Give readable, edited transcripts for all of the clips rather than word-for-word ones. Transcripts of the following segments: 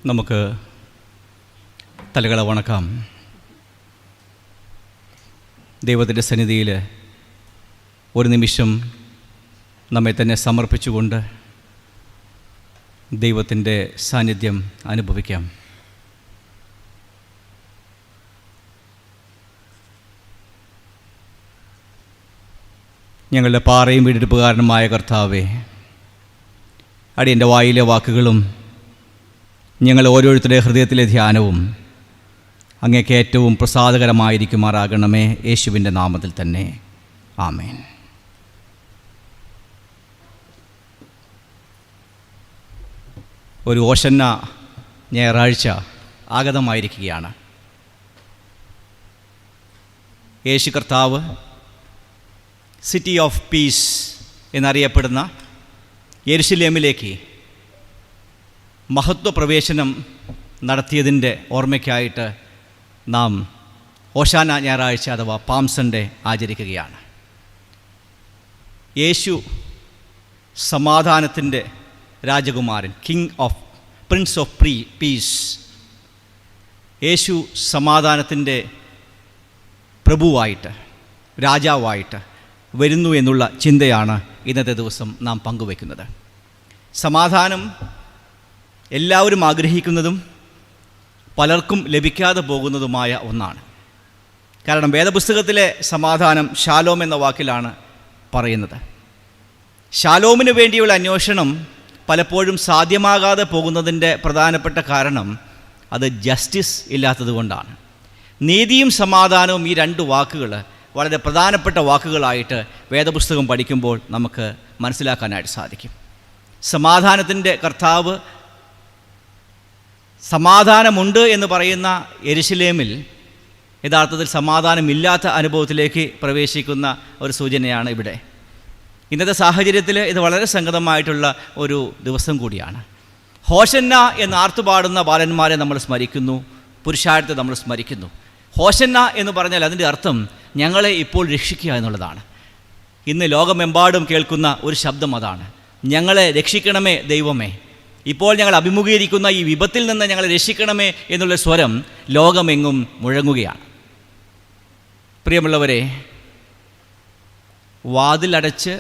നമുക്ക് തലകളെ വണക്കാം. ദൈവത്തിൻ്റെ സന്നിധിയിൽ ഒരു നിമിഷം നമ്മെ തന്നെ സമർപ്പിച്ചുകൊണ്ട് ദൈവത്തിൻ്റെ സാന്നിധ്യം അനുഭവിക്കാം. ഞങ്ങളുടെ പാറയും വീണ്ടെടുപ്പുകാരനുമായ കർത്താവേ, അടിയൻ്റെ വായിലെ വാക്കുകളും ഞങ്ങൾ ഓരോരുത്തരുടെ ഹൃദയത്തിലെ ധ്യാനവും അങ്ങേക്ക് ഏറ്റവും പ്രസാദകരമായിരിക്കുമാറാകണമേ. യേശുവിൻ്റെ നാമത്തിൽ തന്നെ ആമേൻ. ഒരു ഓശന്ന ഞായറാഴ്ച ആഗതമായിരിക്കുകയാണ്. യേശു കർത്താവ് സിറ്റി ഓഫ് പീസ് എന്നറിയപ്പെടുന്ന യെരുശലേമിലേക്ക് മഹത്വപ്രവേശനം നടത്തിയതിൻ്റെ ഓർമ്മയ്ക്കായിട്ട് നാം ഓശാന ഞായറാഴ്ച അഥവാ പാം സൺഡേ ആചരിക്കുകയാണ്. യേശു സമാധാനത്തിൻ്റെ രാജകുമാരൻ, പ്രിൻസ് ഓഫ് പീസ്, യേശു സമാധാനത്തിൻ്റെ പ്രഭുവായിട്ട്, രാജാവായിട്ട് വരുന്നു എന്നുള്ള ചിന്തയാണ് ഇന്നത്തെ ദിവസം നാം പങ്കുവയ്ക്കുന്നത്. സമാധാനം എല്ലാവരും ആഗ്രഹിക്കുന്നതും പലർക്കും ലഭിക്കാതെ പോകുന്നതുമായ ഒന്നാണ്. കാരണം വേദപുസ്തകത്തിലെ സമാധാനം ഷാലോം എന്ന വാക്കിലാണ് പറയുന്നത്. ഷാലോമിന് വേണ്ടിയുള്ള അന്വേഷണം പലപ്പോഴും സാധ്യമാകാതെ പോകുന്നതിൻ്റെ പ്രധാനപ്പെട്ട കാരണം അത് ജസ്റ്റിസ് ഇല്ലാത്തതുകൊണ്ടാണ്. നീതിയും സമാധാനവും, ഈ രണ്ട് വാക്കുകൾ വളരെ പ്രധാനപ്പെട്ട വാക്കുകളായിട്ട് വേദപുസ്തകം പഠിക്കുമ്പോൾ നമുക്ക് മനസ്സിലാക്കാനായിട്ട് സാധിക്കും. സമാധാനത്തിൻ്റെ കർത്താവ്, സമാധാനമുണ്ട് എന്ന് പറയുന്ന യെരുശലേമിൽ യഥാർത്ഥത്തിൽ സമാധാനമില്ലാത്ത അനുഭവത്തിലേക്ക് പ്രവേശിക്കുന്ന ഒരു സൂചനയാണ് ഇവിടെ. ഇന്നത്തെ സാഹചര്യത്തിൽ ഇത് വളരെ സംഗതമായിട്ടുള്ള ഒരു ദിവസം കൂടിയാണ്. ഹോശന്ന എന്ന് ആർത്തുപാടുന്ന ബാലന്മാരെ നമ്മൾ സ്മരിക്കുന്നു, പുരുഷാരത്തെ നമ്മൾ സ്മരിക്കുന്നു. ഹോശന്ന എന്ന് പറഞ്ഞാൽ അതിൻ്റെ അർത്ഥം ഞങ്ങളെ ഇപ്പോൾ രക്ഷിക്കുക എന്നുള്ളതാണ്. ഇന്ന് ലോകമെമ്പാടും കേൾക്കുന്ന ഒരു ശബ്ദം അതാണ്: ഞങ്ങളെ രക്ഷിക്കണമേ ദൈവമേ, ഇപ്പോൾ ഞങ്ങൾ അഭിമുഖീകരിക്കുന്ന ഈ വിപത്തിൽ നിന്ന് ഞങ്ങളെ രക്ഷിക്കണമേ എന്നുള്ള സ്വരം ലോകമെങ്ങും മുഴങ്ങുകയാണ്. പ്രിയമുള്ളവരെ, വാതിലടച്ച്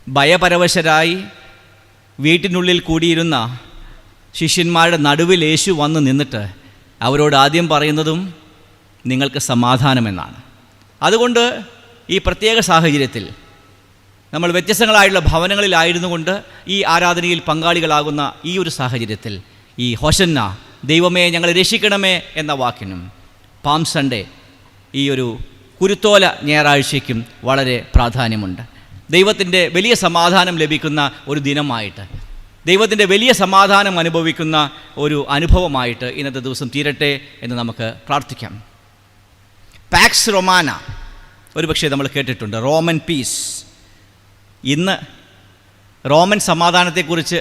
ഭയപരവശരായി വീട്ടിനുള്ളിൽ കൂടിയിരുന്ന ശിഷ്യന്മാരുടെ നടുവിൽ യേശു വന്ന് നിന്നിട്ട് അവരോട് ആദ്യം പറയുന്നതും നിങ്ങൾക്ക് സമാധാനമെന്നാണ്. അതുകൊണ്ട് ഈ പ്രത്യേക സാഹചര്യത്തിൽ നമ്മൾ വ്യത്യസ്തങ്ങളായിട്ടുള്ള ഭവനങ്ങളിലായിരുന്നു കൊണ്ട് ഈ ആരാധനയിൽ പങ്കാളികളാകുന്ന ഈ ഒരു സാഹചര്യത്തിൽ ഈ ഹോശന്ന, ദൈവമേ ഞങ്ങളെ രക്ഷിക്കണമേ എന്ന വാക്കിനും പാം സൺഡേ, ഈ ഒരു കുരുത്തോല ഞായറാഴ്ചയ്ക്കും വളരെ പ്രാധാന്യമുണ്ട്. ദൈവത്തിൻ്റെ വലിയ സമാധാനം ലഭിക്കുന്ന ഒരു ദിനമായിട്ട്, ദൈവത്തിൻ്റെ വലിയ സമാധാനം അനുഭവിക്കുന്ന ഒരു അനുഭവമായിട്ട് ഇന്നത്തെ ദിവസം തീരട്ടെ എന്ന് നമുക്ക് പ്രാർത്ഥിക്കാം. പാക്സ് റൊമാന ഒരുപക്ഷെ നമ്മൾ കേട്ടിട്ടുണ്ട്, റോമൻ പീസ്. ഇന്ന് റോമൻ സമാധാനത്തെക്കുറിച്ച്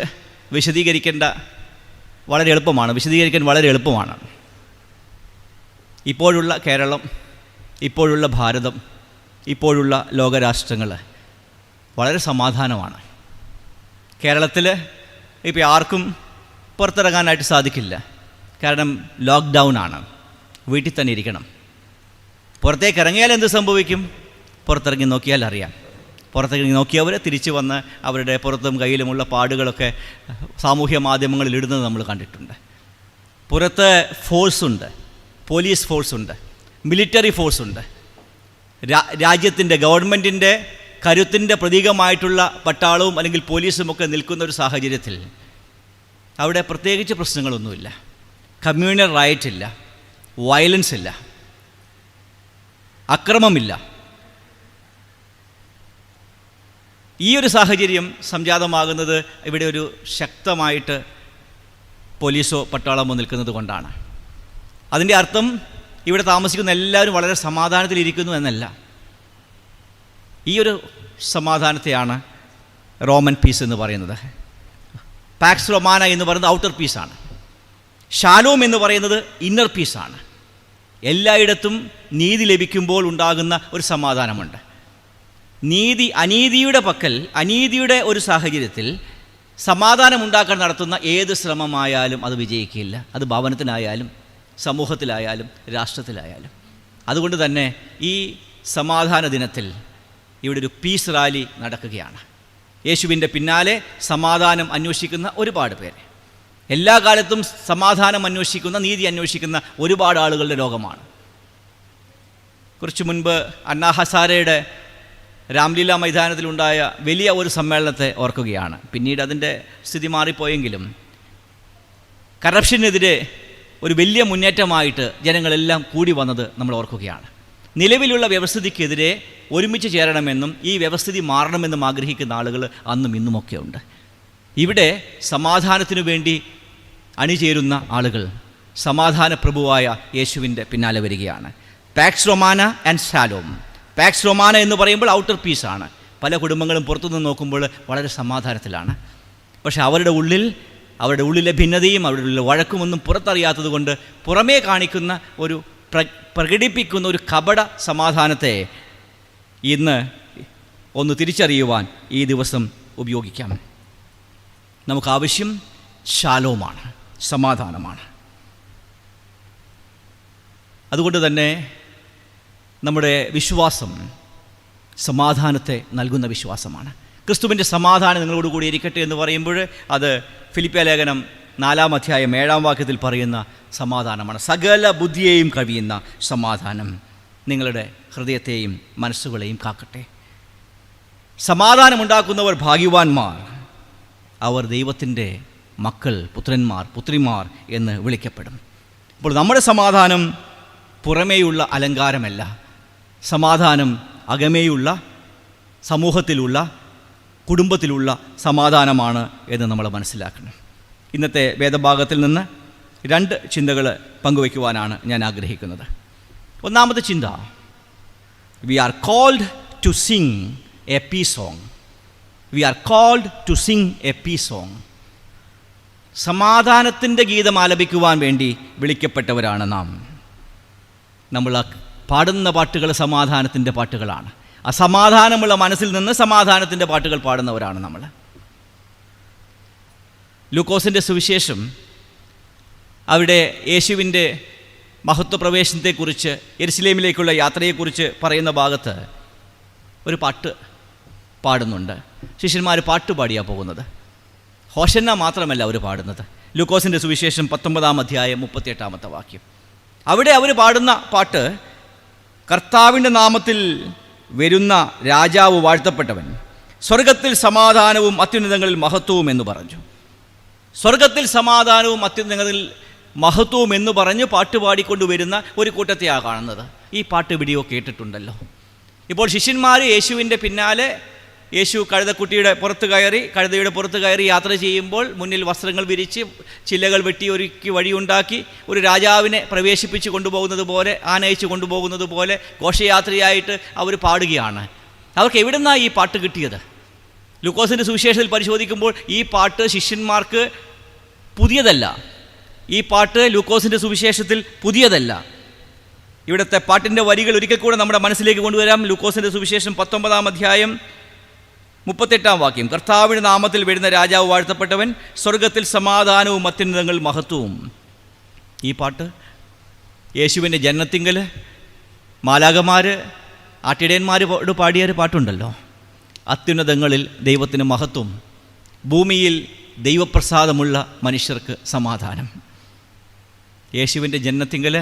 വിശദീകരിക്കാൻ വളരെ എളുപ്പമാണ്. ഇപ്പോഴുള്ള കേരളം, ഇപ്പോഴുള്ള ഭാരതം, ഇപ്പോഴുള്ള ലോകരാഷ്ട്രങ്ങൾ വളരെ സമാധാനമാണ്. കേരളത്തിൽ ഇപ്പോൾ ആർക്കും പുറത്തിറങ്ങാനായിട്ട് സാധിക്കില്ല. കാരണം ലോക്ക്ഡൗൺ ആണ്, വീട്ടിൽ തന്നെ ഇരിക്കണം. പുറത്തേക്ക് ഇറങ്ങിയാൽ എന്ത് സംഭവിക്കും? പുറത്തിറങ്ങി നോക്കിയാൽ അറിയാം. പുറത്തിറങ്ങി നോക്കിയവർ തിരിച്ചു വന്ന് അവരുടെ പുറത്തും കയ്യിലുമുള്ള പാടുകളൊക്കെ സാമൂഹ്യ മാധ്യമങ്ങളിൽ ഇടുന്നത് നമ്മൾ കണ്ടിട്ടുണ്ട്. പുറത്ത് ഫോഴ്സുണ്ട്, പോലീസ് ഫോഴ്സുണ്ട്, മിലിറ്ററി ഫോഴ്സുണ്ട്. രാജ്യത്തിൻ്റെ, ഗവൺമെൻറ്റിൻ്റെ കരുത്തിൻ്റെ പ്രതീകമായിട്ടുള്ള പട്ടാളവും അല്ലെങ്കിൽ പോലീസുമൊക്കെ നിൽക്കുന്ന ഒരു സാഹചര്യത്തിൽ അവിടെ പ്രത്യേകിച്ച് പ്രശ്നങ്ങളൊന്നുമില്ല. കമ്മ്യൂണൽ റൈറ്റ് ഇല്ല, വയലൻസ് ഇല്ല, അക്രമമില്ല. ഈ ഒരു സാഹചര്യം സംജാതമാകുന്നത് ഇവിടെ ഒരു ശക്തമായിട്ട് പോലീസോ പട്ടാളമോ നിൽക്കുന്നത് കൊണ്ടാണ്. അതിൻ്റെ അർത്ഥം ഇവിടെ താമസിക്കുന്ന എല്ലാവരും വളരെ സമാധാനത്തിലിരിക്കുന്നു എന്നല്ല. ഈ ഒരു സമാധാനത്തെയാണ് റോമൻ പീസ് എന്ന് പറയുന്നത്. പാക്സ് റൊമാന എന്ന് പറയുന്നത് ഔട്ടർ പീസാണ്. ഷാലോം എന്ന് പറയുന്നത് ഇന്നർ പീസാണ്. എല്ലായിടത്തും നീതി ലഭിക്കുമ്പോൾ ഉണ്ടാകുന്ന ഒരു സമാധാനമുണ്ട്. അനീതിയുടെ പക്കൽ, അനീതിയുടെ ഒരു സാഹചര്യത്തിൽ സമാധാനമുണ്ടാക്കാൻ നടത്തുന്ന ഏത് ശ്രമമായാലും അത് വിജയിക്കില്ല. അത് ഭവനത്തിനായാലും സമൂഹത്തിലായാലും രാഷ്ട്രത്തിലായാലും. അതുകൊണ്ട് തന്നെ ഈ സമാധാന ദിനത്തിൽ ഇവിടെ ഒരു പീസ് റാലി നടക്കുകയാണ്. യേശുവിൻ്റെ പിന്നാലെ സമാധാനം അന്വേഷിക്കുന്ന ഒരുപാട് പേര്, എല്ലാ കാലത്തും സമാധാനം അന്വേഷിക്കുന്ന, നീതി അന്വേഷിക്കുന്ന ഒരുപാട് ആളുകളുടെ ലോകമാണ്. കുറച്ചു മുൻപ് അന്നാ ഹസാരയുടെ രാംലീല മൈതാനത്തിലുണ്ടായ വലിയ ഒരു സമ്മേളനത്തെ ഓർക്കുകയാണ്. പിന്നീട് അതിൻ്റെ സ്ഥിതി മാറിപ്പോയെങ്കിലും കറപ്ഷനെതിരെ ഒരു വലിയ മുന്നേറ്റമായിട്ട് ജനങ്ങളെല്ലാം കൂടി വന്നത് നമ്മൾ ഓർക്കുകയാണ്. നിലവിലുള്ള വ്യവസ്ഥിതിക്കെതിരെ ഒരുമിച്ച് ചേരണമെന്നും ഈ വ്യവസ്ഥിതി മാറണമെന്നും ആഗ്രഹിക്കുന്ന ആളുകൾ അന്നും ഇന്നുമൊക്കെ ഉണ്ട്. ഇവിടെ സമാധാനത്തിനു വേണ്ടി അണിചേരുന്ന ആളുകൾ സമാധാന പ്രഭുവായ യേശുവിൻ്റെ പിന്നാലെ വരികയാണ്. Pax Romana and shalom. Pax Romana എന്ന് പറയുമ്പോൾ ഔട്ടർ പീസാണ്. പല കുടുംബങ്ങളും പുറത്തുനിന്ന് നോക്കുമ്പോൾ വളരെ സമാധാനത്തിലാണ്. പക്ഷേ അവരുടെ ഉള്ളിലെ ഭിന്നതയും അവരുടെ ഉള്ളിലെ വഴക്കുമൊന്നും പുറത്തറിയാത്തത് കൊണ്ട് പുറമേ കാണിക്കുന്ന പ്രകടിപ്പിക്കുന്ന ഒരു കപട സമാധാനത്തെ ഇന്ന് ഒന്ന് തിരിച്ചറിയുവാൻ ഈ ദിവസം ഉപയോഗിക്കാം. നമുക്കാവശ്യം ശാലോമാണ്, സമാധാനമാണ്. അതുകൊണ്ട് തന്നെ നമ്മുടെ വിശ്വാസം സമാധാനത്തെ നൽകുന്ന വിശ്വാസമാണ്. ക്രിസ്തുവിൻ്റെ സമാധാനം നിങ്ങളോടുകൂടി ഇരിക്കട്ടെ എന്ന് പറയുമ്പോൾ അത് ഫിലിപ്പിയ ലേഖനം 4-ാം അധ്യായം 7-ാം വാക്യത്തിൽ പറയുന്ന സമാധാനമാണ്. സകല ബുദ്ധിയെയും കവിയുന്ന സമാധാനം നിങ്ങളുടെ ഹൃദയത്തെയും മനസ്സുകളെയും കാക്കട്ടെ. സമാധാനമുണ്ടാക്കുന്നവർ ഭാഗ്യവാന്മാർ, അവർ ദൈവത്തിൻ്റെ മക്കൾ, പുത്രന്മാർ, പുത്രിമാർ എന്ന് വിളിക്കപ്പെടും. അപ്പോൾ നമ്മുടെ സമാധാനം പുറമേയുള്ള അലങ്കാരമല്ല, സമാധാനം അകമേയുള്ള, സമൂഹത്തിലുള്ള, കുടുംബത്തിലുള്ള സമാധാനമാണ് എന്ന് നമ്മൾ മനസ്സിലാക്കണം. ഇന്നത്തെ വേദഭാഗത്തിൽ നിന്ന് 2 ചിന്തകൾ പങ്കുവയ്ക്കുവാനാണ് ഞാൻ ആഗ്രഹിക്കുന്നത്. ഒന്നാമത്തെ ചിന്ത, we are called to sing a peace song. We are called to sing a peace song. സമാധാനത്തിൻ്റെ ഗീതം ആലപിക്കുവാൻ വേണ്ടി വിളിക്കപ്പെട്ടവരാണ് നാം. നമ്മൾ പാടുന്ന പാട്ടുകൾ സമാധാനത്തിൻ്റെ പാട്ടുകളാണ്. അസമാധാനമുള്ള മനസ്സിൽ നിന്ന് സമാധാനത്തിൻ്റെ പാട്ടുകൾ പാടുന്നവരാണ് നമ്മൾ. ലൂക്കോസിൻ്റെ സുവിശേഷം അവിടെ യേശുവിൻ്റെ മഹത്വപ്രവേശനത്തെക്കുറിച്ച്, യെരുശലേമിലേക്കുള്ള യാത്രയെക്കുറിച്ച് പറയുന്ന ഭാഗത്ത് ഒരു പാട്ട് പാടുന്നുണ്ട്. ശിഷ്യന്മാർ പാട്ട് പാടിയാണ് പോകുന്നത്. ഹോശന്ന മാത്രമല്ല അവർ പാടുന്നത്. ലൂക്കോസിൻ്റെ സുവിശേഷം 19-ാം അധ്യായം 38-ാമത്തെ വാക്യം. അവിടെ അവർ പാടുന്ന പാട്ട്, കർത്താവിൻ്റെ നാമത്തിൽ വരുന്ന രാജാവ് വാഴ്ത്തപ്പെട്ടവൻ, സ്വർഗത്തിൽ സമാധാനവും അത്യുന്നതങ്ങളിൽ മഹത്വവും എന്ന് പറഞ്ഞു. സ്വർഗത്തിൽ സമാധാനവും അത്യുന്നതങ്ങളിൽ മഹത്വവും എന്ന് പറഞ്ഞ് പാട്ട് പാടിക്കൊണ്ടുവരുന്ന ഒരു കൂട്ടത്തെയാണ് കാണുന്നത്. ഈ പാട്ട് വീഡിയോ കേട്ടിട്ടുണ്ടല്ലോ. ഇപ്പോൾ ശിഷ്യന്മാർ യേശുവിൻ്റെ പിന്നാലെ, യേശു കഴുതയുടെ പുറത്ത് കയറി യാത്ര ചെയ്യുമ്പോൾ മുന്നിൽ വസ്ത്രങ്ങൾ വിരിച്ച് ചില്ലകൾ വെട്ടി ഒരുക്കി വഴിയുണ്ടാക്കി ഒരു രാജാവിനെ പ്രവേശിപ്പിച്ച് കൊണ്ടുപോകുന്നത് പോലെ, ആനയിച്ച് കൊണ്ടുപോകുന്നത് പോലെ ഘോഷയാത്രയായിട്ട് അവർ പാടുകയാണ്. അവർക്ക് എവിടെ നിന്നാണ് ഈ പാട്ട് കിട്ടിയത്? ലൂക്കോസിൻ്റെ സുവിശേഷത്തിൽ പരിശോധിക്കുമ്പോൾ ഈ പാട്ട് ശിഷ്യന്മാർക്ക് പുതിയതല്ല. ഈ പാട്ട് ലൂക്കോസിൻ്റെ സുവിശേഷത്തിൽ പുതിയതല്ല. ഇവിടുത്തെ പാട്ടിൻ്റെ വരികൾ ഒരിക്കൽ കൂടെ നമ്മുടെ മനസ്സിലേക്ക് കൊണ്ടുവരാം. ലൂക്കോസിൻ്റെ സുവിശേഷം 19-ാം അധ്യായം 38-ാം വാക്യം, കർത്താവിൻ്റെ നാമത്തിൽ വരുന്ന രാജാവ് വാഴ്ത്തപ്പെട്ടവൻ, സ്വർഗത്തിൽ സമാധാനവും അത്യുന്നതങ്ങളിൽ മഹത്വവും. ഈ പാട്ട് യേശുവിൻ്റെ ജനനത്തിങ്കൽ മാലാഖമാർ ആട്ടിടയന്മാരോട് പാടിയൊരു പാട്ടുണ്ടല്ലോ. അത്യുന്നതങ്ങളിൽ ദൈവത്തിന് മഹത്വം, ഭൂമിയിൽ ദൈവപ്രസാദമുള്ള മനുഷ്യർക്ക് സമാധാനം. യേശുവിൻ്റെ ജനനത്തിങ്കൽ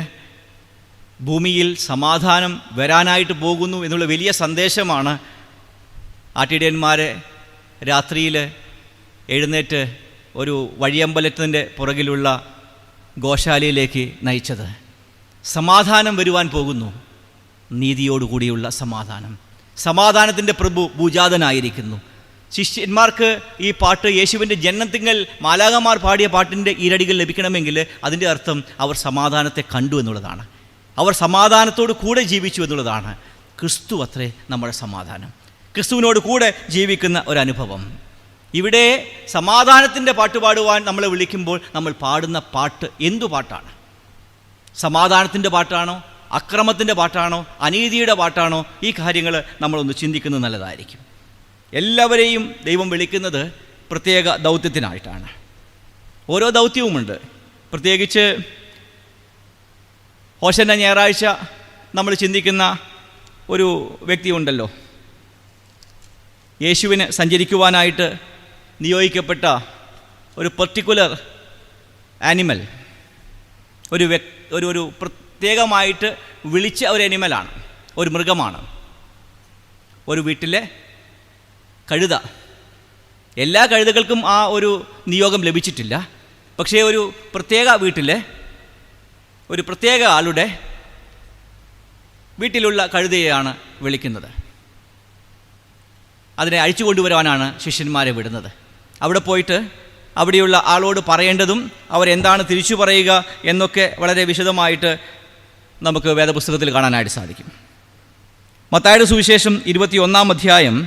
ഭൂമിയിൽ സമാധാനം വരാനായിട്ട് പോകുന്നു എന്നുള്ള വലിയ സന്ദേശമാണ് ആട്ടിടയന്മാരെ രാത്രിയിൽ എഴുന്നേറ്റ് ഒരു വഴിയമ്പലത്തിൻ്റെ പുറകിലുള്ള ഗോശാലയിലേക്ക് നയിച്ചത്. സമാധാനം വരുവാൻ പോകുന്നു, നീതിയോടുകൂടിയുള്ള സമാധാനം. സമാധാനത്തിൻ്റെ പ്രഭു ഭൂജാതനായിരിക്കുന്നു. ശിഷ്യന്മാർക്ക് ഈ പാട്ട് യേശുവിൻ്റെ ജനനത്തിങ്കൽ മാലാഖമാർ പാടിയ പാട്ടിൻ്റെ ഈരടികൾ ലഭിക്കണമെങ്കിൽ അതിൻ്റെ അർത്ഥം അവർ സമാധാനത്തെ കണ്ടു എന്നുള്ളതാണ്. അവർ സമാധാനത്തോട് കൂടെ ജീവിച്ചു എന്നുള്ളതാണ്. ക്രിസ്തു അത്രേ നമ്മുടെ സമാധാനം. ക്രിസ്തുവിനോട് കൂടെ ജീവിക്കുന്ന ഒരനുഭവം. ഇവിടെ സമാധാനത്തിൻ്റെ പാട്ട് പാടുവാൻ നമ്മളെ വിളിക്കുമ്പോൾ നമ്മൾ പാടുന്ന പാട്ട് എന്തു പാട്ടാണ്? സമാധാനത്തിൻ്റെ പാട്ടാണോ, അക്രമത്തിൻ്റെ പാട്ടാണോ, അനീതിയുടെ പാട്ടാണോ? ഈ കാര്യങ്ങൾ നമ്മളൊന്ന് ചിന്തിക്കുന്നത് നല്ലതായിരിക്കും. എല്ലാവരെയും ദൈവം വിളിക്കുന്നത് പ്രത്യേക ദൗത്യത്തിനായിട്ടാണ്. ഓരോ ദൗത്യവുമുണ്ട്. പ്രത്യേകിച്ച് ഹോശന്ന ഞായറാഴ്ച നമ്മൾ ചിന്തിക്കുന്ന ഒരു വ്യക്തിയുണ്ടല്ലോ, യേശുവിന് സഞ്ചരിക്കുവാനായിട്ട് നിയോഗിക്കപ്പെട്ട ഒരു പർട്ടിക്കുലർ ആനിമൽ, ഒരു പ്രത്യേകമായിട്ട് വിളിച്ച ഒരു ആനിമലാണ്, ഒരു മൃഗമാണ്, ഒരു വീട്ടിലെ കഴുത. എല്ലാ കഴുതകൾക്കും ആ ഒരു നിയോഗം ലഭിച്ചിട്ടില്ല. പക്ഷേ ഒരു പ്രത്യേക വീട്ടിലെ ഒരു പ്രത്യേക ആളുടെ വീട്ടിലുള്ള കഴുതയെയാണ് വിളിക്കുന്നത്. അതിനെ അഴിച്ചു കൊണ്ടുവരാനാണ് ശിഷ്യന്മാരെ വിടുന്നത്. അവിടെ പോയിട്ട് അവിടെയുള്ള ആളോട് പറയേണ്ടതും അവരെന്താണ് തിരിച്ചു പറയുക എന്നൊക്കെ വളരെ വിശദമായിട്ട് നമുക്ക് വേദപുസ്തകത്തിൽ കാണാനായിട്ട് സാധിക്കും. മത്തായിയുടെ സുവിശേഷം 21-ാം അധ്യായം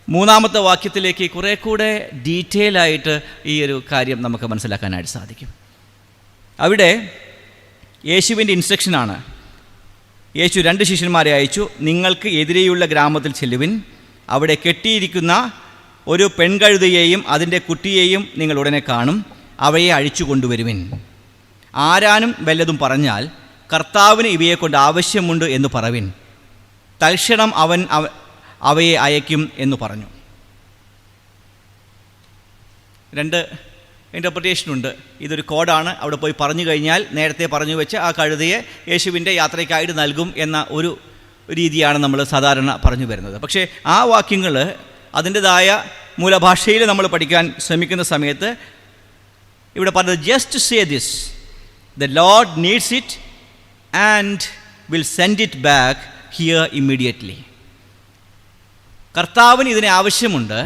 3-ാമത്തെ വാക്യത്തിലേക്ക് കുറേ കൂടെ ഡീറ്റെയിൽ ആയിട്ട് ഈ ഒരു കാര്യം നമുക്ക് മനസ്സിലാക്കാനായിട്ട് സാധിക്കും. അവിടെ യേശുവിൻ്റെ ഇൻസ്ട്രക്ഷനാണ്. യേശു 2 ശിഷ്യന്മാരെ അയച്ചു. നിങ്ങൾക്ക് എതിരെയുള്ള ഗ്രാമത്തിൽ ചെല്ലുവിൻ, അവിടെ കെട്ടിയിരിക്കുന്ന ഒരു പെൺകഴുതയെയും അതിൻ്റെ കുട്ടിയെയും നിങ്ങൾ ഉടനെ കാണും, അവയെ അഴിച്ചു കൊണ്ടുവരുവിൻ. ആരാനും വല്ലതും പറഞ്ഞാൽ കർത്താവിന് ഇവയെക്കൊണ്ട് ആവശ്യമുണ്ട് എന്ന് പറവിൻ, തൽക്ഷണം അവൻ അവയെ അയക്കും എന്ന് പറഞ്ഞു. 2 ഇൻ്റർപ്രിറ്റേഷനുണ്ട്. ഇതൊരു കോഡാണ്. അവിടെ പോയി പറഞ്ഞു കഴിഞ്ഞാൽ നേരത്തെ പറഞ്ഞു വെച്ച് ആ കഴുതയെ യേശുവിൻ്റെ യാത്രയ്ക്കായിട്ട് നൽകും എന്ന ഒരു രീതിയാണ് നമ്മൾ സാധാരണ പറഞ്ഞു വരുന്നത്. പക്ഷേ ആ വാക്യങ്ങൾ അതിൻ്റെതായ മൂലഭാഷയിൽ നമ്മൾ പഠിക്കാൻ ശ്രമിക്കുന്ന സമയത്ത് ഇവിടെ പറഞ്ഞത് just say this, the Lord needs it and will send it back here immediately. കർത്താവിന് ഇതിന് ആവശ്യമുണ്ട്,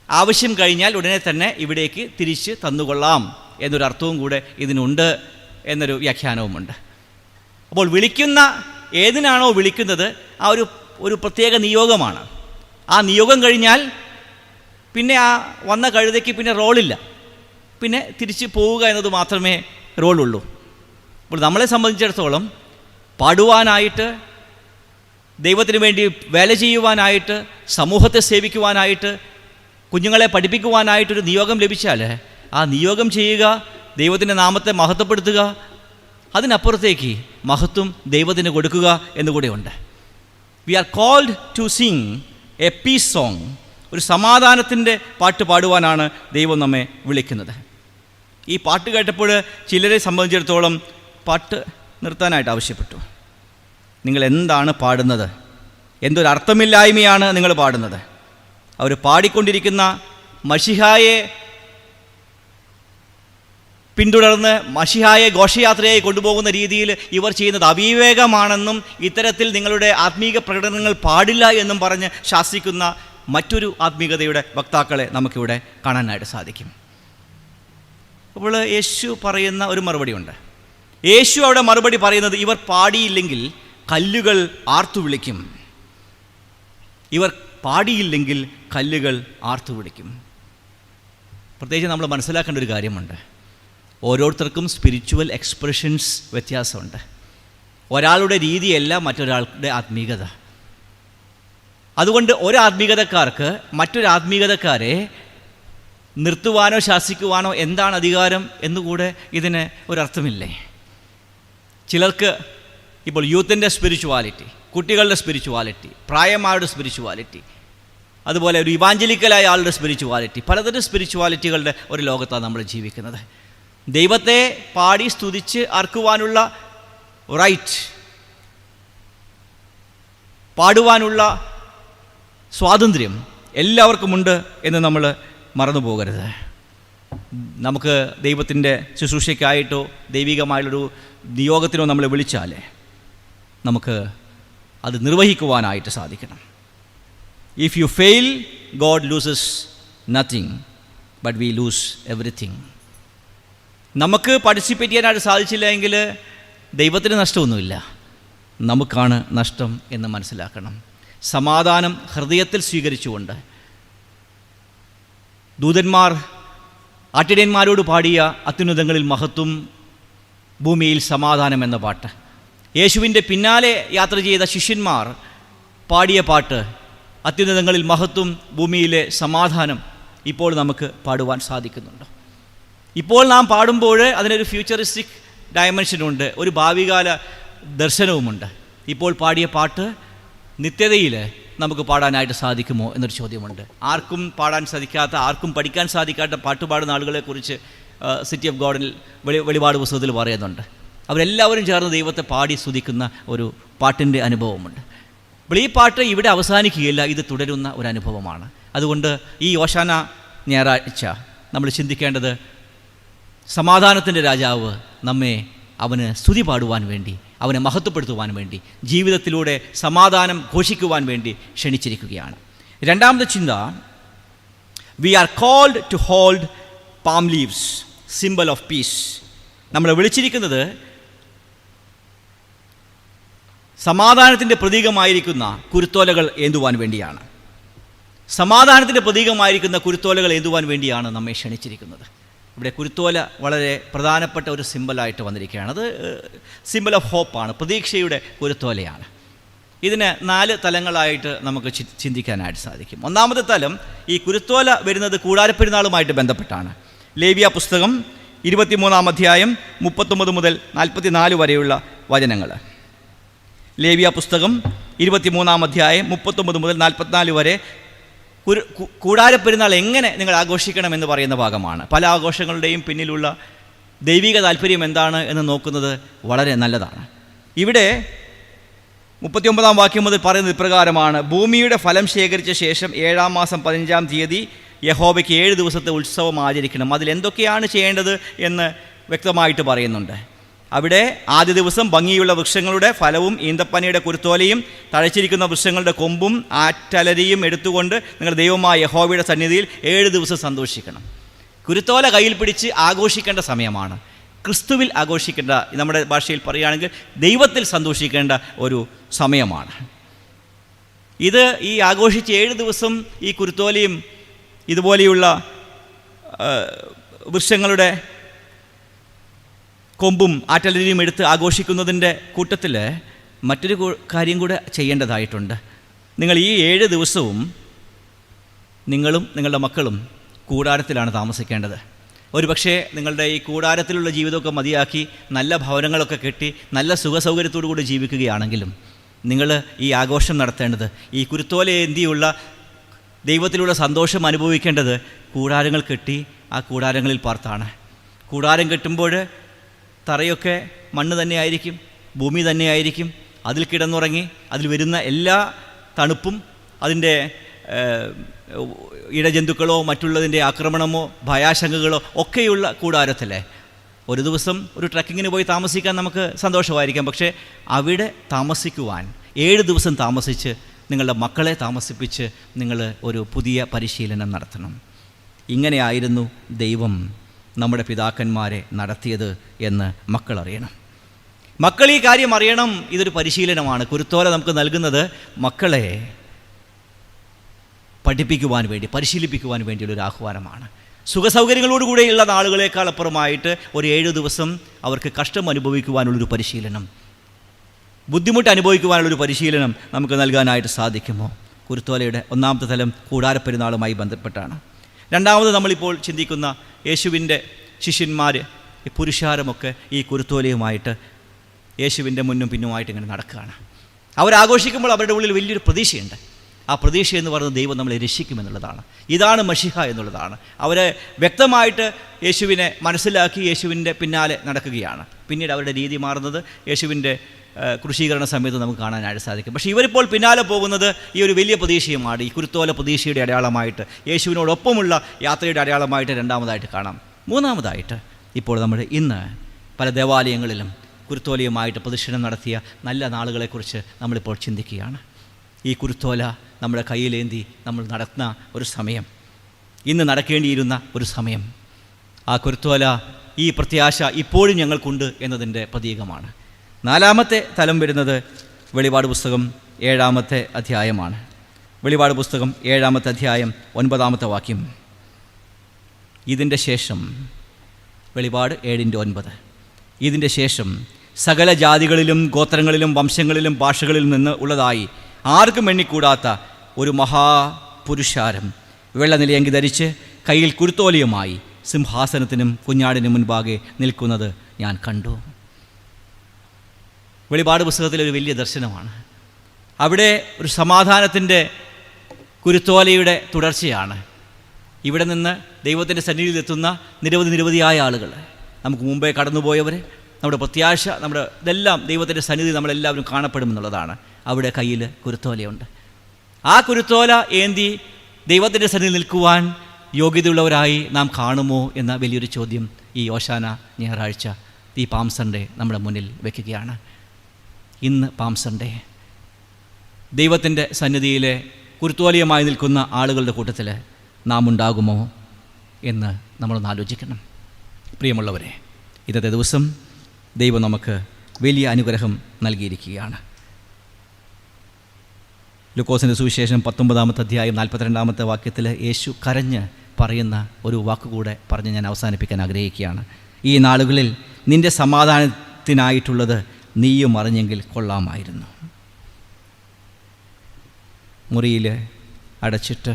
ആവശ്യം കഴിഞ്ഞാൽ ഉടനെ തന്നെ ഇവിടേക്ക് തിരിച്ച് തന്നുകൊള്ളാം എന്നൊരർത്ഥവും കൂടെ ഇതിനുണ്ട് എന്നൊരു വ്യാഖ്യാനവുമുണ്ട്. അപ്പോൾ വിളിക്കുന്ന ഏതിനാണോ വിളിക്കുന്നത് ആ ഒരു പ്രത്യേക നിയോഗമാണ്. ആ നിയോഗം കഴിഞ്ഞാൽ പിന്നെ ആ വന്ന കഴുതയ്ക്ക് പിന്നെ റോളില്ല, പിന്നെ തിരിച്ച് പോവുക എന്നത് മാത്രമേ റോളുള്ളൂ. അപ്പോൾ നമ്മളെ സംബന്ധിച്ചിടത്തോളം പാടുവാനായിട്ട്, ദൈവത്തിന് വേണ്ടി വേല ചെയ്യുവാനായിട്ട്, സമൂഹത്തെ സേവിക്കുവാനായിട്ട്, കുഞ്ഞുങ്ങളെ പഠിപ്പിക്കുവാനായിട്ടൊരു നിയോഗം ലഭിച്ചാൽ ആ നിയോഗം ചെയ്യുക, ദൈവത്തിൻ്റെ നാമത്തെ മഹത്വപ്പെടുത്തുക, അതിനപ്പുറത്തേക്ക് മഹത്വം ദൈവത്തിന് കൊടുക്കുക എന്നുകൂടെയുണ്ട്. We are called to sing a peace song. ഒരു സമാധാനത്തിൻ്റെ പാട്ട് പാടുവാനാണ് ദൈവം നമ്മെ വിളിക്കുന്നത്. ഈ പാട്ട് കേട്ടപ്പോൾ ചിലരെ സംബന്ധിച്ചിടത്തോളം പാട്ട് നിർത്താനായിട്ട് ആവശ്യപ്പെട്ടു. നിങ്ങൾ എന്താണ് പാടുന്നത്? എന്തൊരർത്ഥമില്ലായ്മയാണ് നിങ്ങൾ പാടുന്നത്? അവർ പാടിക്കൊണ്ടിരിക്കുന്ന മശിഹായെ പിന്തുടർന്ന് മശിഹായെ ഘോഷയാത്രയായി കൊണ്ടുപോകുന്ന രീതിയിൽ ഇവർ ചെയ്യുന്നത് അവിവേകമാണെന്നും ഇത്തരത്തിൽ നിങ്ങളുടെ ആത്മീക പ്രകടനങ്ങൾ പാടില്ല എന്നും പറഞ്ഞ് ശാസിക്കുന്ന മറ്റൊരു ആത്മീകതയുടെ വക്താക്കളെ നമുക്കിവിടെ കാണാനായിട്ട് സാധിക്കും. അപ്പോൾ യേശു പറയുന്ന ഒരു മറുപടിയുണ്ട്. യേശു അവിടെ മറുപടി പറയുന്നത്, ഇവർ പാടിയില്ലെങ്കിൽ കല്ലുകൾ ആർത്തു വിളിക്കും. ഇവർ പാടിയില്ലെങ്കിൽ കല്ലുകൾ ആർത്തു വിളിക്കും. പ്രത്യേകിച്ച് നമ്മൾ മനസ്സിലാക്കേണ്ട ഒരു കാര്യമുണ്ട്. ഓരോരുത്തർക്കും സ്പിരിച്വൽ എക്സ്പ്രഷൻസ് വ്യത്യാസമുണ്ട്. ഒരാളുടെ രീതിയല്ല മറ്റൊരാളുടെ ആത്മീകത. അതുകൊണ്ട് ഒരാത്മീകതക്കാർക്ക് മറ്റൊരാത്മീകതക്കാരെ നിർത്തുവാനോ ശാസിക്കുവാനോ എന്താണ് അധികാരം എന്നുകൂടെ ഇതിന് ഒരർത്ഥമില്ലേ? ചിലർക്ക് ഇപ്പോൾ യൂത്തിൻ്റെ സ്പിരിച്വാലിറ്റി, കുട്ടികളുടെ സ്പിരിച്വാലിറ്റി, പ്രായമാരുടെ സ്പിരിച്വാലിറ്റി, അതുപോലെ ഒരു ഇവാഞ്ചലിക്കലായ ആളുടെ സ്പിരിച്വാലിറ്റി, പലതരം സ്പിരിച്വാലിറ്റികളുടെ ഒരു ലോകത്താണ് നമ്മൾ ജീവിക്കുന്നത്. ദൈവത്തെ പാടി സ്തുതിച്ച് അർക്കുവാനുള്ള റൈറ്റ്, പാടുവാനുള്ള സ്വാതന്ത്ര്യം എല്ലാവർക്കുമുണ്ട് എന്ന് നമ്മൾ മറന്നു പോകരുത്. നമുക്ക് ദൈവത്തിൻ്റെ ശുശ്രൂഷയ്ക്കായിട്ടോ ദൈവികമായുള്ളൊരു നിയോഗത്തിനോ നമ്മളെ വിളിച്ചാൽ നമുക്ക് അത് നിർവഹിക്കുവാനായിട്ട് സാധിക്കണം. If you fail, God loses nothing, but we loose everything. നമുക്ക് പാർട്ടിസിപ്പേറ്റ് ചെയ്യാനായിട്ട് സാധിച്ചില്ല എങ്കിൽ ദൈവത്തിന് നഷ്ടമൊന്നുമില്ല, നമുക്കാണ് നഷ്ടം എന്ന് മനസ്സിലാക്കണം. സമാധാനം ഹൃദയത്തിൽ സ്വീകരിച്ചുകൊണ്ട് ദൂതന്മാർ ആട്ടിടയന്മാരോട് പാടിയ അത്യുന്നതങ്ങളിൽ മഹത്വം, ഭൂമിയിൽ സമാധാനം എന്ന പാട്ട്, യേശുവിൻ്റെ പിന്നാലെ യാത്ര ചെയ്ത ശിഷ്യന്മാർ പാടിയ പാട്ട്, അത്യുന്നതങ്ങളിൽ മഹത്വം, ഭൂമിയിലെ സമാധാനം ഇപ്പോൾ നമുക്ക് പാടുവാൻ സാധിക്കുന്നുണ്ടോ? ഇപ്പോൾ നാം പാടുമ്പോൾ അതിനൊരു ഫ്യൂച്ചറിസ്റ്റിക് ഡയമെൻഷനുണ്ട്, ഒരു ഭാവികാല ദർശനവുമുണ്ട്. ഇപ്പോൾ പാടിയ പാട്ട് നിത്യതയിൽ നമുക്ക് പാടാനായിട്ട് സാധിക്കുമോ എന്നൊരു ചോദ്യമുണ്ട്. ആർക്കും പാടാൻ സാധിക്കാത്ത, ആർക്കും പഠിക്കാൻ സാധിക്കാത്ത പാട്ട് പാടുന്ന ആളുകളെക്കുറിച്ച് സിറ്റി ഓഫ് ഗോഡിൽ വെളിപാട് പുസ്തകത്തിൽ പറയുന്നുണ്ട്. അവരെല്ലാവരും ചേർന്ന് ദൈവത്തെ പാടി സ്തുതിക്കുന്ന ഒരു പാട്ടിൻ്റെ അനുഭവമുണ്ട്. അപ്പോൾ ഈ പാട്ട് ഇവിടെ അവസാനിക്കുകയില്ല, ഇത് തുടരുന്ന ഒരു അനുഭവമാണ്. അതുകൊണ്ട് ഈ ഓശാന ഞായറാഴ്ച നമ്മൾ ചിന്തിക്കേണ്ടത്, സമാധാനത്തിൻ്റെ രാജാവ് നമ്മെ അവന് സ്തുതി പാടുവാൻ വേണ്ടി, അവനെ മഹത്വപ്പെടുത്തുവാൻ വേണ്ടി, ജീവിതത്തിലൂടെ സമാധാനം ഘോഷിക്കുവാൻ വേണ്ടി ക്ഷണിച്ചിരിക്കുകയാണ്. രണ്ടാമത്തെ ചിന്ത, we are called to hold palm leaves, symbol of peace. നമ്മളെ വിളിച്ചിരിക്കുന്നത് സമാധാനത്തിൻ്റെ പ്രതീകമായിരിക്കുന്ന കുരുത്തോലകൾ ഏന്തുവാൻ വേണ്ടിയാണ്. സമാധാനത്തിൻ്റെ പ്രതീകമായിരിക്കുന്ന കുരുത്തോലകൾ ഏന്തുവാൻ വേണ്ടിയാണ് നമ്മെ ക്ഷണിച്ചിരിക്കുന്നത്. ഇവിടെ കുരുത്തോല വളരെ പ്രധാനപ്പെട്ട ഒരു സിംബലായിട്ട് വന്നിരിക്കുകയാണ്. അത് സിംബൽ ഓഫ് ഹോപ്പാണ്, പ്രതീക്ഷയുടെ കുരുത്തോലയാണ്. ഇതിന് 4 തലങ്ങളായിട്ട് നമുക്ക് ചിന്തിക്കാനായിട്ട് സാധിക്കും. ഒന്നാമത്തെ തലം, ഈ കുരുത്തോല വരുന്നത് കൂടാരപ്പെരുന്നാളുമായിട്ട് ബന്ധപ്പെട്ടാണ്. ലേവ്യ പുസ്തകം 23-ാം അധ്യായം 39 മുതൽ 44 വരെയുള്ള വചനങ്ങൾ. ലേവ്യ പുസ്തകം 23-ാം അധ്യായം 39 മുതൽ 44 വരെ കൂടാരപ്പെരുന്നാൾ എങ്ങനെ നിങ്ങൾ ആഘോഷിക്കണമെന്ന് പറയുന്ന ഭാഗമാണ്. പല ആഘോഷങ്ങളുടെയും പിന്നിലുള്ള ദൈവിക താല്പര്യം എന്താണ് എന്ന് നോക്കുന്നത് വളരെ നല്ലതാണ്. ഇവിടെ 39-ാം വാക്യം മുതൽ പറയുന്നത് ഇപ്രകാരമാണ്: ഭൂമിയുടെ ഫലം ശേഖരിച്ച ശേഷം 7-ാം മാസം 15-ാം തീയതി യഹോവയ്ക്ക് 7 ദിവസത്തെ ഉത്സവം ആചരിക്കണം. അതിലെന്തൊക്കെയാണ് ചെയ്യേണ്ടത് എന്ന് വ്യക്തമായിട്ട് പറയുന്നുണ്ട്. അവിടെ ആദ്യ ദിവസം ഭംഗിയുള്ള വൃക്ഷങ്ങളുടെ ഫലവും ഈന്തപ്പനയുടെ കുരുത്തോലയും തഴച്ചിരിക്കുന്ന വൃക്ഷങ്ങളുടെ കൊമ്പും ആറ്റലരിയും എടുത്തുകൊണ്ട് നിങ്ങൾ ദൈവമായ യഹോവയുടെ സന്നിധിയിൽ 7 ദിവസം സന്തോഷിക്കണം. കുരുത്തോല കയ്യിൽ പിടിച്ച് ആഘോഷിക്കേണ്ട സമയമാണ്. ക്രിസ്തുവിൽ ആഘോഷിക്കേണ്ട, നമ്മുടെ ഭാഷയിൽ പറയുകയാണെങ്കിൽ ദൈവത്തിൽ സന്തോഷിക്കേണ്ട ഒരു സമയമാണ് ഇത്. ഈ ആഘോഷിച്ച് 7 ദിവസം ഈ കുരുത്തോലയും ഇതുപോലെയുള്ള വൃക്ഷങ്ങളുടെ കൊമ്പും ആറ്റലരിയും എടുത്ത് ആഘോഷിക്കുന്നതിൻ്റെ കൂട്ടത്തിൽ മറ്റൊരു കാര്യം കൂടെ ചെയ്യേണ്ടതായിട്ടുണ്ട്. നിങ്ങൾ ഈ 7 ദിവസവും നിങ്ങളും നിങ്ങളുടെ മക്കളും കൂടാരത്തിലാണ് താമസിക്കേണ്ടത്. ഒരു പക്ഷേ നിങ്ങളുടെ ഈ കൂടാരത്തിലുള്ള ജീവിതമൊക്കെ മതിയാക്കി നല്ല ഭവനങ്ങളൊക്കെ കെട്ടി നല്ല സുഖസൗകര്യത്തോടു കൂടി ജീവിക്കുകയാണെങ്കിലും നിങ്ങൾ ഈ ആഘോഷം നടത്തേണ്ടത്, ഈ കുരുത്തോല ഏന്തിയുള്ള ദൈവത്തിലൂടെ സന്തോഷം അനുഭവിക്കേണ്ടത് കൂടാരങ്ങൾ കെട്ടി ആ കൂടാരങ്ങളിൽ പാർത്താണ്. കൂടാരം കെട്ടുമ്പോൾ തറയൊക്കെ മണ്ണ് തന്നെയായിരിക്കും, ഭൂമി തന്നെയായിരിക്കും. അതിൽ കിടന്നുറങ്ങി അതിൽ വരുന്ന എല്ലാ തണുപ്പും അതിൻ്റെ ഇഴജന്തുക്കളോ മറ്റുള്ളതിൻ്റെ ആക്രമണമോ ഭയാശങ്കകളോ ഒക്കെയുള്ള കൂടാരത്തിലെ ഒരു ദിവസം ഒരു ട്രക്കിങ്ങിന് പോയി താമസിക്കാൻ നമുക്ക് സന്തോഷമായിരിക്കാം. പക്ഷേ അവിടെ താമസിക്കുവാൻ 7 ദിവസം താമസിച്ച് നിങ്ങളുടെ മക്കളെ താമസിപ്പിച്ച് നിങ്ങൾ ഒരു പുതിയ പരിശീലനം നടത്തണം. ഇങ്ങനെയായിരുന്നു ദൈവം നമ്മുടെ പിതാക്കന്മാരെ നടത്തിയത് എന്ന് മക്കൾ അറിയണം. മക്കൾ ഈ കാര്യം അറിയണം. ഇതൊരു പരിശീലനമാണ്. കുരുത്തോല നമുക്ക് നൽകുന്നത് മക്കളെ പഠിപ്പിക്കുവാൻ വേണ്ടി, പരിശീലിപ്പിക്കുവാൻ വേണ്ടിയുള്ളൊരു ആഹ്വാനമാണ്. സുഖസൗകര്യങ്ങളോടുകൂടെയുള്ള നാളുകളേക്കാൾ അപ്പുറമായിട്ട് ഒരു 7 ദിവസം അവർക്ക് കഷ്ടം അനുഭവിക്കുവാനുള്ളൊരു പരിശീലനം, ബുദ്ധിമുട്ട് അനുഭവിക്കുവാനുള്ളൊരു പരിശീലനം നമുക്ക് നൽകാനായിട്ട് സാധിക്കുമോ? കുരുത്തോലയുടെ ഒന്നാമത്തെ തലം കൂടാരപ്പെരുന്നാളുമായി ബന്ധപ്പെട്ടാണ്. രണ്ടാമത് നമ്മളിപ്പോൾ ചിന്തിക്കുന്ന യേശുവിൻ്റെ ശിഷ്യന്മാർ, ഈ പുരുഷാരമൊക്കെ ഈ കുരുത്തോലയുമായിട്ട് യേശുവിൻ്റെ മുന്നും പിന്നുമായിട്ട് ഇങ്ങനെ നടക്കുകയാണ്. അവരാഘോഷിക്കുമ്പോൾ അവരുടെ ഉള്ളിൽ വലിയൊരു പ്രതീക്ഷയുണ്ട്. ആ പ്രതീക്ഷ എന്ന് പറയുന്നത് ദൈവം നമ്മളെ രക്ഷിക്കുമെന്നുള്ളതാണ്. ഇതാണ് മശിഹ എന്നുള്ളതാണ്. അവർ വ്യക്തമായിട്ട് യേശുവിനെ മനസ്സിലാക്കി യേശുവിൻ്റെ പിന്നാലെ നടക്കുകയാണ്. പിന്നീട് അവരുടെ രീതി മാറുന്നത് യേശുവിൻ്റെ ക്രൂശീകരണ സമയത്ത് നമുക്ക് കാണാനായിട്ട് സാധിക്കും. പക്ഷേ ഇവരിപ്പോൾ പിന്നാലെ പോകുന്നത് ഈ ഒരു വലിയ പ്രതീക്ഷയുമാണ്. ഈ കുരുത്തോല പ്രതീക്ഷയുടെ അടയാളമായിട്ട്, യേശുവിനോടൊപ്പമുള്ള യാത്രയുടെ അടയാളമായിട്ട് രണ്ടാമതായിട്ട് കാണാം. മൂന്നാമതായിട്ട് ഇപ്പോൾ നമ്മൾ ഇന്ന് പല ദേവാലയങ്ങളിലും കുരുത്തോലയുമായിട്ട് പ്രദക്ഷിണം നടത്തിയ നല്ല നാളുകളെക്കുറിച്ച് നമ്മളിപ്പോൾ ചിന്തിക്കുകയാണ്. ഈ കുരുത്തോല നമ്മുടെ കയ്യിലേന്തി നമ്മൾ നടത്തുന്ന ഒരു സമയം, ഇന്ന് നടക്കേണ്ടിയിരുന്ന ഒരു സമയം, ആ കുരുത്തോല, ഈ പ്രത്യാശ ഇപ്പോഴും ഞങ്ങൾക്കുണ്ട് എന്നതിൻ്റെ പ്രതീകമാണ്. നാലാമത്തെ തലം വരുന്നത് വെളിപാട് പുസ്തകം 7-ാമത്തെ അധ്യായമാണ്. വെളിപാട് പുസ്തകം 7-ാമത്തെ അധ്യായം 9-ാമത്തെ വാക്യം. ഇതിൻ്റെ ശേഷം, വെളിപാട് 7:9, ഇതിൻ്റെ ശേഷം സകല ജാതികളിലും ഗോത്രങ്ങളിലും വംശങ്ങളിലും ഭാഷകളിലും നിന്ന് ഉള്ളതായി ആർക്കും എണ്ണിക്കൂടാത്ത ഒരു മഹാപുരുഷാരം വെള്ളനിലയങ്കി ധരിച്ച് കയ്യിൽ കുരുത്തോലയുമായി സിംഹാസനത്തിനും കുഞ്ഞാടിനും മുൻപാകെ നിൽക്കുന്നത് ഞാൻ കണ്ടു. വെളിപാട് പുസ്തകത്തിലൊരു വലിയ ദർശനമാണ്. അവിടെ ഒരു സമാധാനത്തിൻ്റെ കുരുത്തോലയുടെ തുടർച്ചയാണ്. ഇവിടെ നിന്ന് ദൈവത്തിൻ്റെ സന്നിധിയിലെത്തുന്ന നിരവധിയായ ആളുകൾ, നമുക്ക് മുമ്പേ കടന്നുപോയവർ, നമ്മുടെ പ്രത്യാശ, നമ്മുടെ ഇതെല്ലാം ദൈവത്തിൻ്റെ സന്നിധി നമ്മളെല്ലാവരും കാണപ്പെടുമെന്നുള്ളതാണ്. അവിടെ കയ്യിൽ കുരുത്തോലയുണ്ട്. ആ കുരുത്തോല ഏന്തി ദൈവത്തിൻ്റെ സന്നിധിയിൽ നിൽക്കുവാൻ യോഗ്യതയുള്ളവരായി നാം കാണുമോ എന്ന വലിയൊരു ചോദ്യം ഈ ഓശാന ഞായറാഴ്ച, ഈ പാം സൺഡേ നമ്മുടെ മുന്നിൽ വയ്ക്കുകയാണ്. ഇന്ന് പാം സൺഡേ ദൈവത്തിൻ്റെ സന്നിധിയിലെ കുരുത്തോലയുമായി നിൽക്കുന്ന ആളുകളുടെ കൂട്ടത്തിൽ നാം ഉണ്ടാകുമോ എന്ന് നമ്മളൊന്ന് ആലോചിക്കണം. പ്രിയമുള്ളവരെ, ഇന്നത്തെ ദിവസം ദൈവം നമുക്ക് വലിയ അനുഗ്രഹം നൽകിയിരിക്കുകയാണ്. ലൂക്കോസിൻ്റെ സുവിശേഷം 19-ാമത്തെ അധ്യായം 42-ാമത്തെ വാക്യത്തിൽ യേശു കരഞ്ഞ് പറയുന്ന ഒരു വാക്കുകൂടെ പറഞ്ഞ് ഞാൻ അവസാനിപ്പിക്കാൻ ആഗ്രഹിക്കുകയാണ്. ഈ നാളുകളിൽ നിൻ്റെ സമാധാനത്തിനായിട്ടുള്ളത് നീയും അറിഞ്ഞെങ്കിൽ കൊള്ളാമായിരുന്നു. മുറിയിൽ അടച്ചിട്ട്,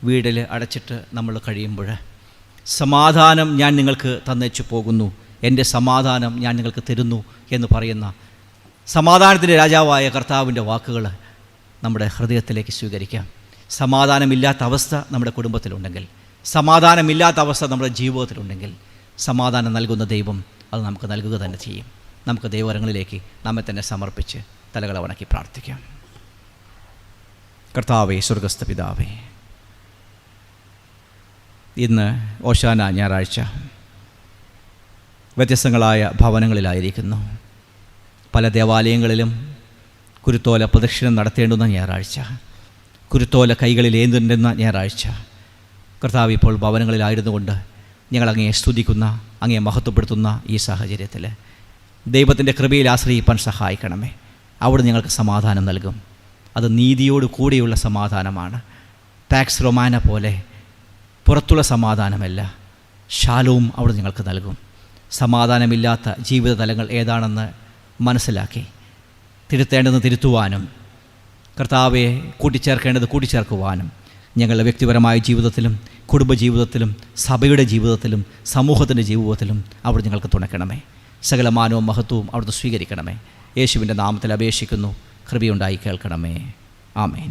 വീടിൽ അടച്ചിട്ട് നമ്മൾ കഴിയുമ്പോൾ സമാധാനം ഞാൻ നിങ്ങൾക്ക് തന്നേച്ചു പോകുന്നു, എൻ്റെ സമാധാനം ഞാൻ നിങ്ങൾക്ക് തരുന്നു എന്ന് പറയുന്ന സമാധാനത്തിൻ്റെ രാജാവായ കർത്താവിൻ്റെ വാക്കുകൾ നമ്മുടെ ഹൃദയത്തിലേക്ക് സ്വീകരിക്കാം. സമാധാനമില്ലാത്ത അവസ്ഥ നമ്മുടെ കുടുംബത്തിലുണ്ടെങ്കിൽ, സമാധാനമില്ലാത്ത അവസ്ഥ നമ്മുടെ ജീവിതത്തിലുണ്ടെങ്കിൽ, സമാധാനം നൽകുന്ന ദൈവം അത് നമുക്ക് നൽകുക തന്നെ ചെയ്യും. നമുക്ക് ദൈവകരങ്ങളിലേക്ക് നമ്മെ തന്നെ സമർപ്പിച്ച് തലകളെ വണക്കി പ്രാർത്ഥിക്കാം. കർത്താവേ, സ്വർഗസ്ഥ പിതാവേ, ഇന്ന് ഓശാന ഞായറാഴ്ച വ്യത്യസ്തങ്ങളായ ഭവനങ്ങളിലായിരിക്കുന്നു. പല ദേവാലയങ്ങളിലും കുരുത്തോല പ്രദക്ഷിണം നടത്തേണ്ടുന്ന ഞായറാഴ്ച, കുരുത്തോല കൈകളിൽ ഏന്തുണ്ടെന്ന ഞായറാഴ്ച. കർത്താവ്, ഇപ്പോൾ ഭവനങ്ങളിലായിരുന്നു കൊണ്ട് ഞങ്ങൾ അങ്ങയെ സ്തുതിക്കുന്ന, അങ്ങയെ മഹത്വപ്പെടുത്തുന്ന ഈ സാഹചര്യത്തിൽ ദൈവത്തിൻ്റെ കൃപയിൽ ആശ്രയിപ്പാൻ സഹായിക്കണമേ. അവിടെ ഞങ്ങൾക്ക് സമാധാനം നൽകും. അത് നീതിയോട് കൂടിയുള്ള സമാധാനമാണ്. ടാക്സ് റൊമാന പോലെ പുറത്തുള്ള സമാധാനമല്ല, ശാലോം അവിടെ ഞങ്ങൾക്ക് നൽകും. സമാധാനമില്ലാത്ത ജീവിത തലങ്ങൾ ഏതാണെന്ന് മനസ്സിലാക്കി തിരുത്തേണ്ടത് തിരുത്തുവാനും, കർത്താവെ കൂട്ടിച്ചേർക്കേണ്ടത് കൂട്ടിച്ചേർക്കുവാനും, ഞങ്ങളുടെ വ്യക്തിപരമായ ജീവിതത്തിലും കുടുംബജീവിതത്തിലും സഭയുടെ ജീവിതത്തിലും സമൂഹത്തിൻ്റെ ജീവിതത്തിലും അവിടെ ഞങ്ങൾക്ക് തുണയ്ക്കണമേ. സകല മാനവും മഹത്വവും അവിടുന്ന് സ്വീകരിക്കണമേ. യേശുവിൻ്റെ നാമത്തിൽ അപേക്ഷിക്കുന്നു. കൃപയുണ്ടായി കേൾക്കണമേ. ആമേൻ.